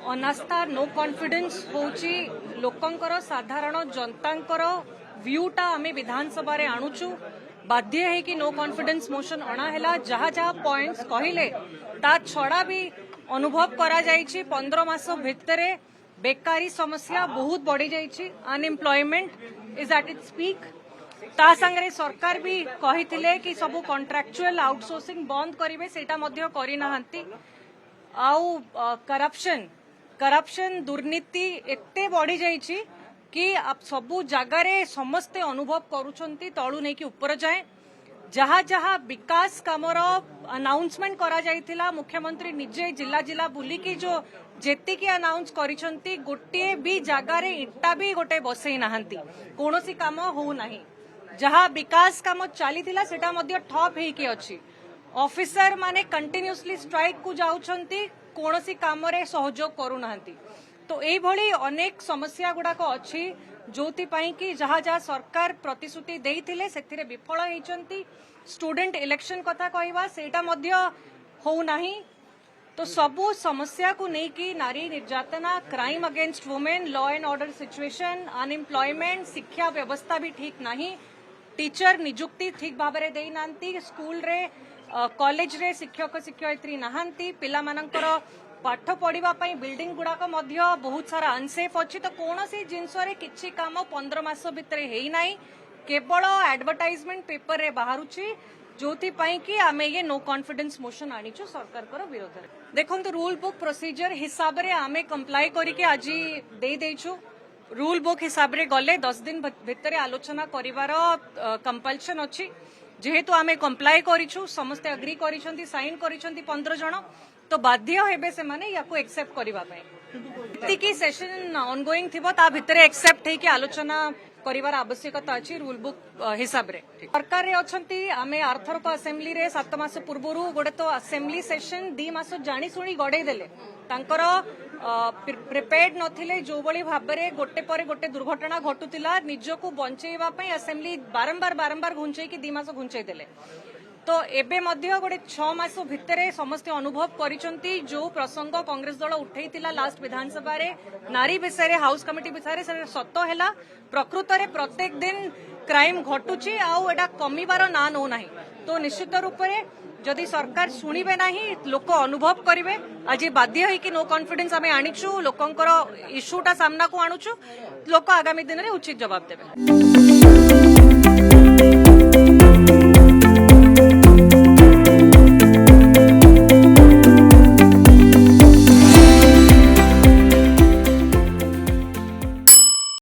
अनास्था no confidence होची लोकंकर साधारण जनतांकर व्यूटा आमे विधानसभा रे आणुचु बाध्य है कि नो कॉन्फिडेंस मोशन अणाहेला जहाँ जहाँ पॉइंट्स कहिले ता छड़ा भी अनुभव करा जाइछि 15 मास भितरे बेकारी समस्या बहुत बढ़ी जाइछि unemployment is at its peak ता संगरे सरकार भी कहिथिले कि सब कॉन्ट्रैक्चुअल आउटसोर्सिंग बंद करिवे सेटा मध्य करि नाहंती आउ करप्शन दुर्नीति एते बढ़ी जाइछि कि आप सबू जगार समस्ते अनुभव करुछंती तळु नै कि ऊपर जाए जहाँ जहाँ विकास कामर अनाउंसमेंट करा जाइथिला मुख्यमंत्री निजे जिला जिला बुलिकी जो जेतिकी अनाउंस करिसंती गोटे भी जगार इटा भी गोटे बसई नाहंती कोनोसी काम हो नाही जहाँ विकास काम चलीथिला सेटा मध्य ठप हेकी अछि ऑफिसर माने कंटिन्यूअसली स्ट्राइक को जाउछंती कोनोसी काम रे सहयोग करू नाहंती तो एई भली अनेक समस्या गुड़ाक अच्छी जोथि पाई कि जहाँ जहाँ सरकार प्रतिश्रुति देइथिले सेथिरे विफल हेइचंती स्टूडेंट इलेक्शन कथा कहवा सेटा मध्य हो नाही तो सबू समस्या को लेकिन नारी निर्यातना crime against women law and order situation unemployment शिक्षा व्यवस्था भी ठीक नहीं टीचर निजुक्ति ठीक भाव में दे नांती स्कूल रे कॉलेज रे शिक्षक शिक्षयित्री नाहांती पिला मानकर पाठ पढ़ा बिल्डिंग गुड़ाक बहुत सारा अनसेफ अच्छी तो कौन सी जिनस किसी काम 15 मास भितर है केवल एडवर्टाइजमेंट पेपर रे बाहरुची जोथि कि आमे ये नो कॉन्फिडेंस मोशन आनीचु सरकार को विरोध में देखो रूल बुक प्रोसीजर हिसाब रे आमे कंप्लाई करके आज दे देइछु रूल बुक हिसाब रे गले 10 दिन भितर आलोचना करिवार कंपल्सन अच्छी जेहेतु आमे कंप्लाई करिछु समस्ते अग्री करिसंती साइन करिसंती 15 जण तो बाध्य हेबे से माने याको एक्सेप्ट करिवा पई की सेशन ऑनगोइंग थिबो ता भितरे एक्सेप्ट हे कि आलोचना करिवार आवश्यकता अछि रूल बुक हिसाब रे सरकार रे अछंती आमे आर्थर को असेंबली रे 7 मास पूर्वरु गोटे तो असेंबली सेशन 2 मास जानी सुनी गडे देले तांकर प्रिपेयर्ड नथिले जो बळी भाबरे गोटे पर गोटे दुर्घटना घटुतिला निजको बंचेइबा पई असेंबली बारंबार घुंचै कि 2 मास घुंचै देले तो एबे मध्य गोटे 6 मास भितरे समस्त अनुभव करिसंती जो प्रसंग कांग्रेस दल उठैतिला लास्ट विधानसभा रे नारी विषय हाउस कमिटी विषय सत हैला प्रकृत रे प्रत्येक दिन क्राइम घटुची आउ एटा कमिबार ना नो नाही तो निश्चित रूप से जदि सरकार शुणिबे नाही लोक अनुभव करिवे आज बाध्य है कि नो कॉन्फिडेंस आमे आनिछु लोकंकर इश्यूटा सामना को आणुछु लोक आगामी दिन रे उचित जवाब देबे।